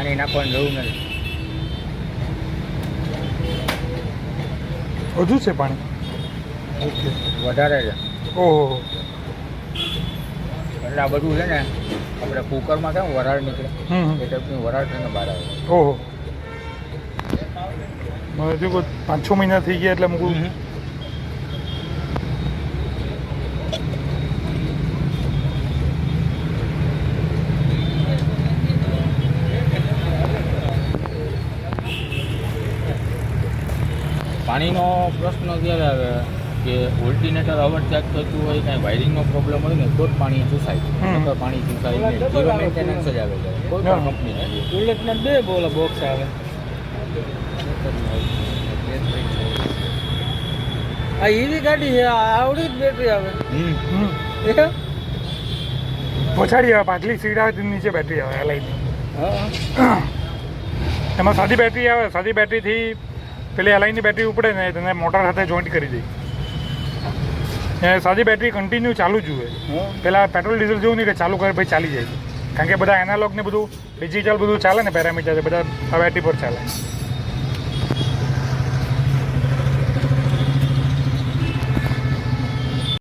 પાણી નાખવાનું જરૂર નથી. વધુ છે પાણી? ઓકે, વધારે છે. ઓહો. એટલે આ બધું છે ને આપણે કુકરમાં કેમ વરાળ નીકળે એ ટાઈપની વરાળ થઈને બહાર આવે. ઓહો, મારે જો 5-6 મહિના થઈ ગયા એટલે મૂકું. પાણીનો પ્રશ્ન ક્યારે આવે કે ઓલ્ટરનેટર અવર ચેક થતું હોય કાંઈ વાયરિંગનો પ્રોબ્લેમ હોય ને તો જ પાણી ચૂસાય. નહીંતર પાણી ચૂસાય નહીં. ઝીરો મેન્ટેનન્સ જ આવે છે કોઈ પણ કંપની. બુલેટના 2 બોલા બોક્સ આવે. આ ઈવી ગાડી છે, આવડી જ બેટરી આવે. પછાડી આવે, પાછલી સીટ આવે તેની નીચે બેટરી આવે એલઆઈની. હા, એમાં સાદી બેટરી આવે. સાદી બેટરીથી પેલી એલઆઈની બેટરી ઉપડે ને તેને મોટર સાથે જોઈન્ટ કરી દે. સાદી બેટરી કન્ટિન્યુ ચાલુ જ જોઈએ. પેલા પેટ્રોલ ડીઝલ જેવું નહીં કે ચાલુ કરે ભાઈ ચાલી જાય. કારણ કે બધા એનાલોગ ને બધું ડિજિટલ બધું ચાલે ને પેરામીટર બધા આ બેટરી પર ચાલે.